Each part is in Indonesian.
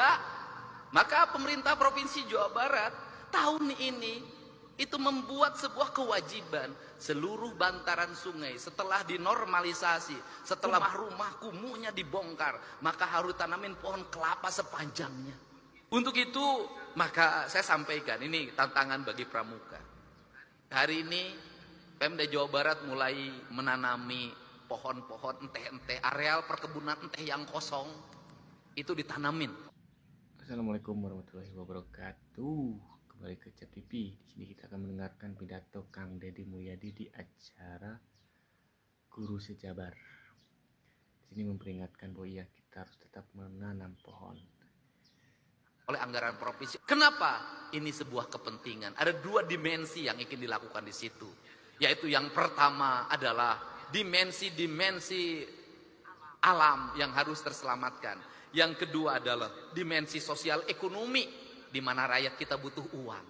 ada. Maka pemerintah Provinsi Jawa Barat tahun ini itu membuat sebuah kewajiban, seluruh bantaran sungai setelah dinormalisasi, setelah rumah kumuhnya dibongkar, maka harus tanamin pohon kelapa sepanjangnya. Untuk itu maka saya sampaikan, ini tantangan bagi pramuka. Hari ini Pemda Jawa Barat mulai menanami pohon-pohon enteh-enteh, areal perkebunan enteh yang kosong itu ditanamin. Assalamualaikum warahmatullahi wabarakatuh. Kembali ke Cap TV. Di sini kita akan mendengarkan pidato Kang Deddy Mulyadi di acara Guru Sejabar. Di sini memperingatkan bahwa kita harus tetap menanam pohon Oleh anggaran provinsi. Kenapa? Ini sebuah kepentingan. Ada dua dimensi yang ingin dilakukan di situ. Yaitu yang pertama adalah dimensi alam yang harus terselamatkan. Yang kedua adalah dimensi sosial ekonomi, di mana rakyat kita butuh uang.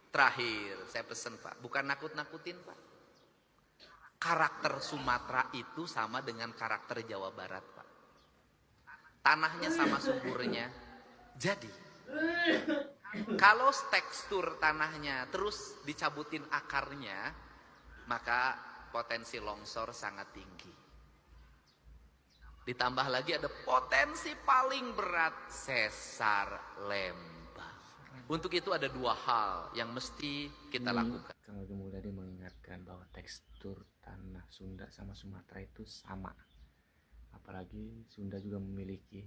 Terakhir, saya pesan Pak, bukan nakut-nakutin Pak. Karakter Sumatera itu sama dengan karakter Jawa Barat Pak. Tanahnya sama suburnya. Jadi, kalau tekstur tanahnya terus dicabutin akarnya, maka potensi longsor sangat tinggi. Ditambah lagi ada potensi paling berat, sesar lembang. Untuk itu ada dua hal yang mesti kita lakukan. Kang Deddy Mulyadi mengingatkan bahwa tekstur tanah Sunda sama Sumatera itu sama. Apalagi Sunda juga memiliki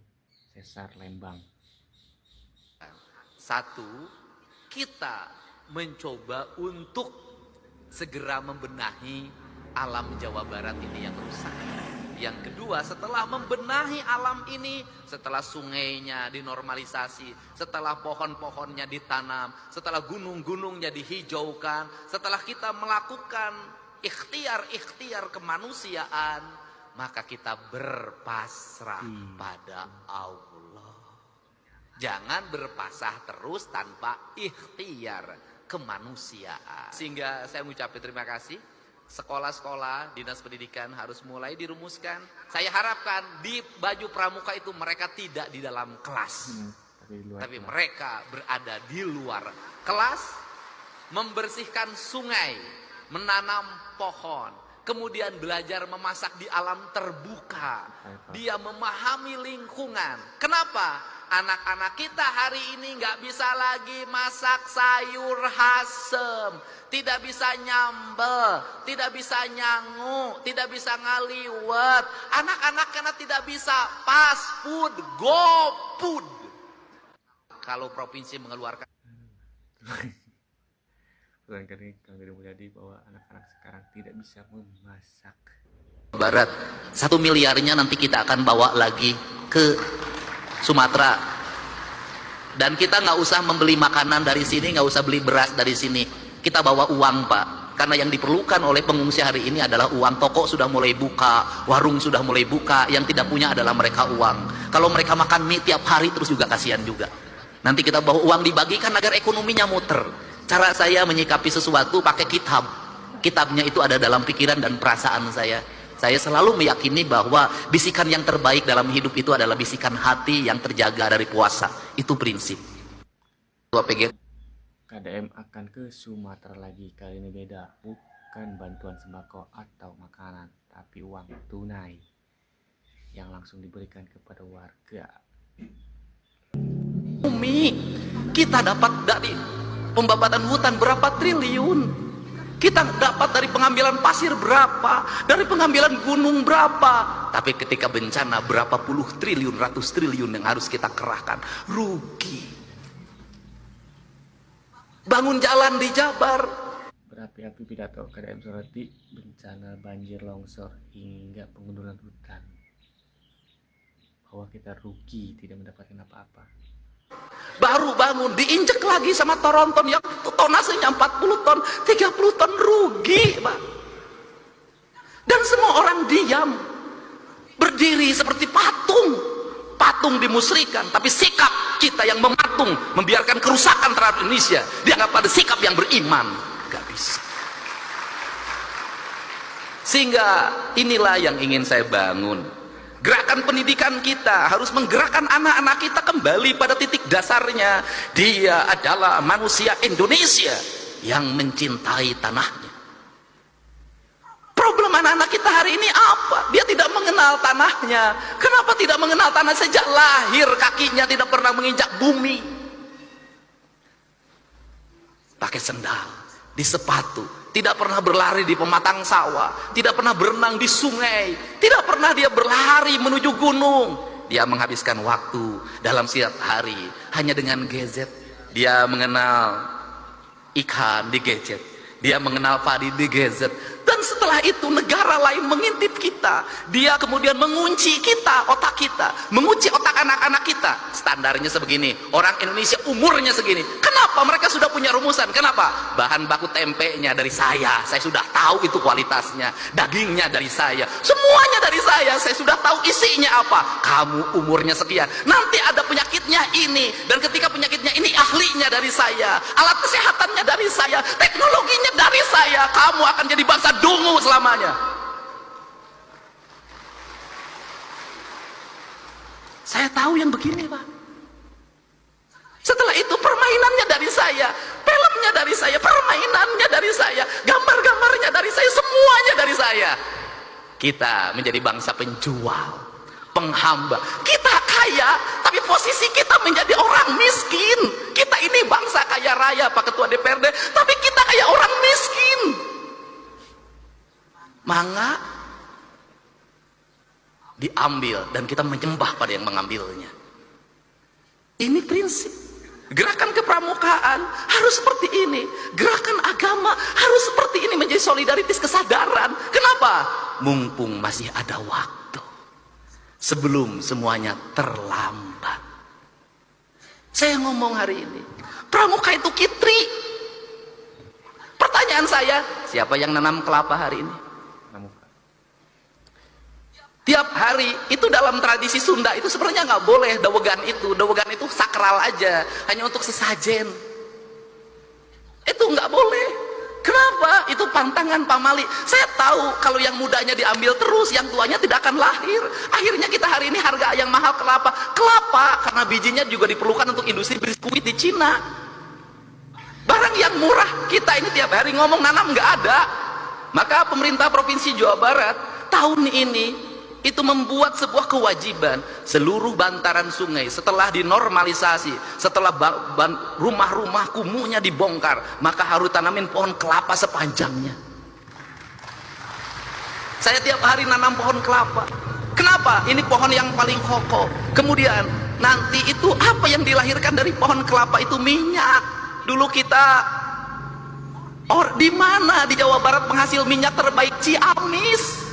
sesar lembang. Satu, kita mencoba untuk segera membenahi alam Jawa Barat ini yang rusak. Yang kedua, setelah membenahi alam ini, setelah sungainya dinormalisasi, setelah pohon-pohonnya ditanam, setelah gunung-gunungnya dihijaukan, setelah kita melakukan ikhtiar-ikhtiar kemanusiaan, maka kita berpasrah pada Allah. Jangan berpasrah terus tanpa ikhtiar kemanusiaan. Sehingga saya mengucapkan terima kasih. Sekolah-sekolah, dinas pendidikan harus mulai dirumuskan. Saya harapkan di baju pramuka itu mereka tidak di dalam kelas, tapi mereka berada di luar kelas, membersihkan sungai, menanam pohon, kemudian belajar memasak di alam terbuka. Dia memahami lingkungan. Kenapa? Anak-anak kita hari ini nggak bisa lagi masak sayur asem, tidak bisa nyambel, tidak bisa nyangu, tidak bisa ngaliwet. Anak-anak karena tidak bisa fast food, go food. Kalau provinsi mengeluarkan Kang Deddy Mulyadi bahwa anak-anak sekarang tidak bisa memasak. Barat 1 miliarnya nanti kita akan bawa lagi ke Sumatera, dan kita nggak usah membeli makanan dari sini, nggak usah beli beras dari sini, kita bawa uang Pak, karena yang diperlukan oleh pengungsi hari ini adalah uang. Toko sudah mulai buka, warung sudah mulai buka, yang tidak punya adalah mereka uang. Kalau mereka makan mie tiap hari terus juga kasihan juga. Nanti kita bawa uang dibagikan agar ekonominya muter. Cara saya menyikapi sesuatu pakai kitab. Kitabnya itu ada dalam pikiran dan perasaan saya. Saya selalu meyakini bahwa bisikan yang terbaik dalam hidup itu adalah bisikan hati yang terjaga dari puasa. Itu prinsip. KDM akan ke Sumatera lagi. Kali ini beda. Bukan bantuan sembako atau makanan, tapi uang tunai yang langsung diberikan kepada warga. Bumi, kita dapat dari pembabatan hutan berapa triliun. Kita dapat dari pengambilan pasir berapa, dari pengambilan gunung berapa. Tapi ketika bencana berapa puluh triliun, ratus triliun yang harus kita kerahkan. Rugi. Bangun jalan di Jabar. Berapi-api pidato KDM soroti bencana banjir, longsor, hingga pengunduran hutan. Bahwa kita rugi, tidak mendapatkan apa-apa. Baru bangun diinjek lagi sama Toronton yang tonasenya 40 ton, 30 ton, rugi Pak. Dan semua orang diam, berdiri seperti patung dimusrikan. Tapi sikap kita yang mematung, membiarkan kerusakan terhadap Indonesia dianggap pada sikap yang beriman. Gak bisa. Sehingga inilah yang ingin saya bangun. Gerakan pendidikan kita harus menggerakkan anak-anak kita kembali pada titik dasarnya. Dia adalah manusia Indonesia yang mencintai tanahnya. Problem anak-anak kita hari ini apa? Dia tidak mengenal tanahnya. Kenapa tidak mengenal tanah? Sejak lahir kakinya tidak pernah menginjak bumi. Pakai sendal, di sepatu, tidak pernah berlari di pematang sawah, tidak pernah berenang di sungai, tidak pernah dia berlari menuju gunung. Dia menghabiskan waktu dalam setiap hari hanya dengan gadget. Dia mengenal ikan di gadget, dia mengenal padi di gadget. Dan setelah itu negara lain mengintip kita, dia kemudian mengunci kita, otak kita, mengunci otak anak-anak kita. Standarnya sebegini, orang Indonesia umurnya segini. Kenapa? Mereka sudah punya rumusan. Kenapa? Bahan baku tempenya dari saya sudah tahu itu kualitasnya. Dagingnya dari saya, semuanya dari saya sudah tahu isinya apa. Kamu umurnya sekian, nanti ada penyakitnya ini, dan ketika penyakitnya ini ahlinya dari saya, alat kesehatannya dari saya, teknologinya dari saya. Kamu akan jadi bangsa dungu selamanya. Saya tahu yang begini, Pak. Setelah itu permainannya dari saya, filmnya dari saya, permainannya dari saya, gambar-gambarnya dari saya, semuanya dari saya. Kita menjadi bangsa penjual, penghamba. Kita kaya, tapi posisi kita menjadi orang miskin. Kita ini bangsa kaya raya, Pak Ketua DPRD, tapi kita kayak orang miskin. Mangga diambil dan kita menyembah pada yang mengambilnya. Ini prinsip. Gerakan kepramukaan harus seperti ini. Gerakan agama harus seperti ini, menjadi solidaritas kesadaran. Kenapa? Mumpung masih ada waktu, sebelum semuanya terlambat. Saya ngomong hari ini, pramuka itu kitri. Pertanyaan saya, siapa yang nanam kelapa hari ini? Tiap hari itu dalam tradisi Sunda itu sebenarnya nggak boleh dawegan itu sakral aja, hanya untuk sesajen. Itu nggak boleh. Kenapa? Itu pantangan pamali. Saya tahu kalau yang mudanya diambil terus, yang tuanya tidak akan lahir. Akhirnya kita hari ini harga yang mahal kelapa karena bijinya juga diperlukan untuk industri biskuit di Cina. Barang yang murah kita ini tiap hari ngomong nanam nggak ada. Maka pemerintah Provinsi Jawa Barat tahun ini itu membuat sebuah kewajiban, seluruh bantaran sungai setelah dinormalisasi, setelah rumah-rumah kumuhnya dibongkar, maka harus tanamin pohon kelapa sepanjangnya. Saya tiap hari nanam pohon kelapa. Kenapa? Ini pohon yang paling kokoh. Kemudian nanti itu apa yang dilahirkan dari pohon kelapa itu minyak. Dulu kita di mana di Jawa Barat penghasil minyak terbaik? Ciamis.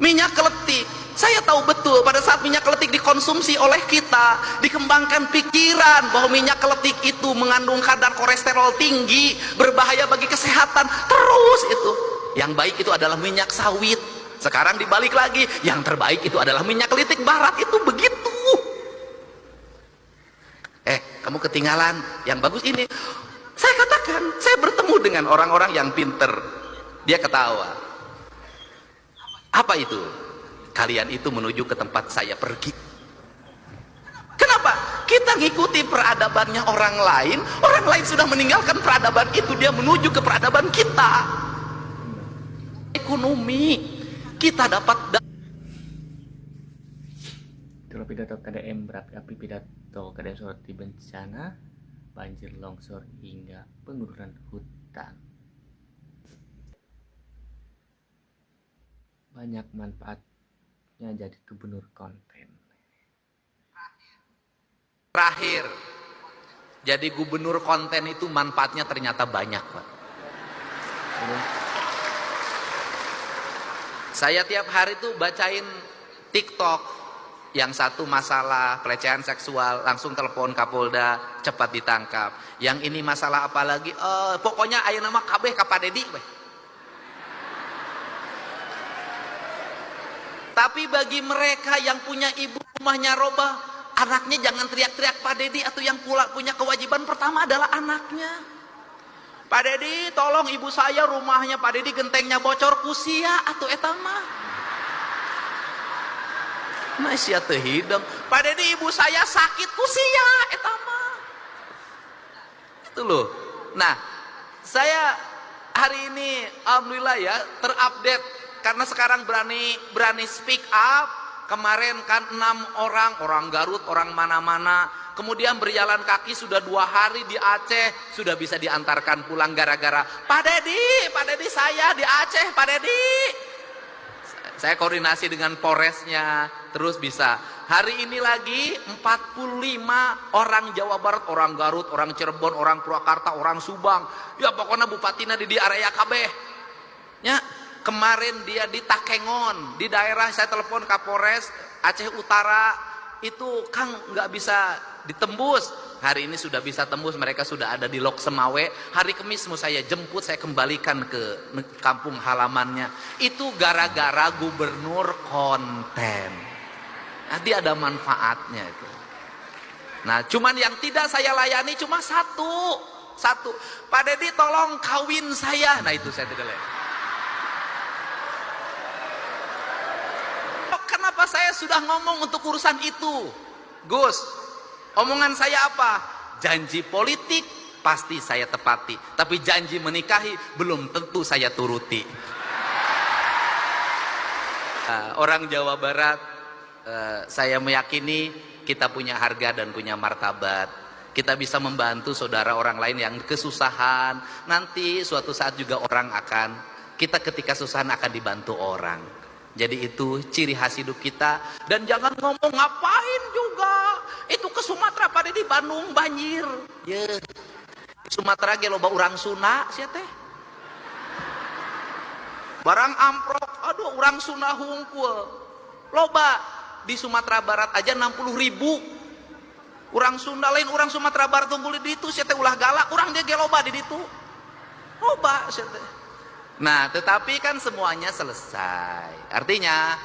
Minyak keletik, saya tahu betul pada saat minyak keletik dikonsumsi oleh kita, dikembangkan pikiran bahwa minyak keletik itu mengandung kadar kolesterol tinggi, berbahaya bagi kesehatan. Terus itu, yang baik itu adalah minyak sawit. Sekarang dibalik lagi, yang terbaik itu adalah minyak kelitik barat. Itu begitu. Kamu ketinggalan, yang bagus ini. Saya katakan, saya bertemu dengan orang-orang yang pinter. Dia ketawa. Apa itu? Kalian itu menuju ke tempat saya pergi. Kenapa? Kita ngikuti peradabannya orang lain sudah meninggalkan peradaban itu, dia menuju ke peradaban kita. Ekonomi kita dapat. Itulah pidato KDM berapi-api, pidato KDM soroti bencana, banjir, longsor, hingga pengururan hutan. Banyak manfaatnya jadi gubernur konten. Terakhir, jadi gubernur konten itu manfaatnya ternyata banyak, Pak. Saya tiap hari tuh bacain TikTok, yang satu masalah pelecehan seksual langsung telepon Kapolda, cepat ditangkap. Yang ini masalah apa lagi? Pokoknya aya nama kabeh ka Pak Dedi, weh. Tapi bagi mereka yang punya ibu rumahnya robah, anaknya jangan teriak-teriak Pak Dedi, atau yang pula punya kewajiban pertama adalah anaknya. Pak Dedi tolong ibu saya rumahnya Pak Dedi gentengnya bocor kusia atuh eta mah. Masih teu hidung. Pak Dedi ibu saya sakit kusia eta mah. Itu loh. Nah, saya hari ini alhamdulillah ya terupdate karena sekarang berani speak up. Kemarin kan 6 orang Garut, orang mana-mana, kemudian berjalan kaki sudah 2 hari di Aceh, sudah bisa diantarkan pulang gara-gara Pak Dedi saya di Aceh, Pak Dedi. Saya koordinasi dengan Polresnya, terus bisa. Hari ini lagi 45 orang Jawa Barat, orang Garut, orang Cirebon, orang Purwakarta, orang Subang. Ya pokoknya bupatina di area kabeh. Ya, kemarin dia di Takengon, di daerah saya telepon Kapolres Aceh Utara, itu Kang nggak bisa ditembus. Hari ini sudah bisa tembus, mereka sudah ada di Lok Semawe. Hari Kamis mau saya jemput, saya kembalikan ke kampung halamannya. Itu gara-gara gubernur konten. Nanti ada manfaatnya itu. Nah, cuman yang tidak saya layani cuma satu. Pak Dedi tolong kawin saya. Nah itu saya tidak layani. Kenapa saya sudah ngomong untuk urusan itu? Gus, omongan saya apa? Janji politik pasti saya tepati, tapi janji menikahi belum tentu saya turuti. Orang Jawa Barat, saya meyakini kita punya harga dan punya martabat. Kita bisa membantu saudara orang lain yang kesusahan. Nanti suatu saat juga kita ketika kesusahan akan dibantu orang. Jadi itu ciri khas hidup kita. Dan jangan ngomong ngapain juga. Itu ke Sumatera pada di Bandung banjir. Ya. Sumatera ge loba urang Sunda sia teh. Barang amprok, aduh urang Sunda hungkul. Loba di Sumatera Barat aja 60.000. Urang Sunda lain urang Sumatera Barat tunggul di ditu sia teh ulah galak, urang dia ge loba di ditu. Loba sia teh. Nah, tetapi kan semuanya selesai. Artinya,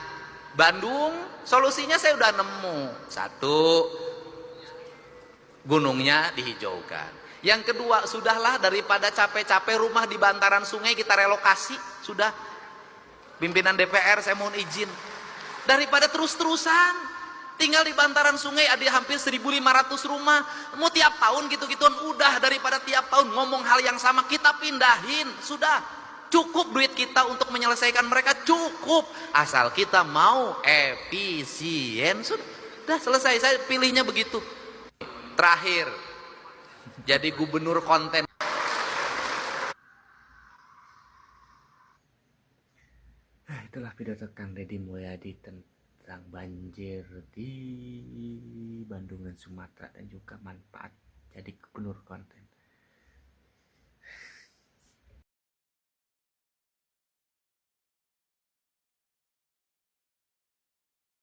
Bandung solusinya saya udah nemu. 1, gunungnya dihijaukan. Yang kedua, sudahlah daripada capek-capek rumah di bantaran sungai kita relokasi. Sudah. Pimpinan DPR saya mohon izin. Daripada terus-terusan tinggal di bantaran sungai ada hampir 1.500 rumah. Mau tiap tahun gitu-gituan udah, daripada tiap tahun ngomong hal yang sama kita pindahin. Sudah. Cukup duit kita untuk menyelesaikan mereka, cukup. Asal kita mau efisien, sudah selesai. Saya pilihnya begitu. Terakhir, jadi gubernur konten. Itulah pidato Kang Deddy Mulyadi tentang banjir di Bandung dan Sumatera dan juga manfaat jadi gubernur konten.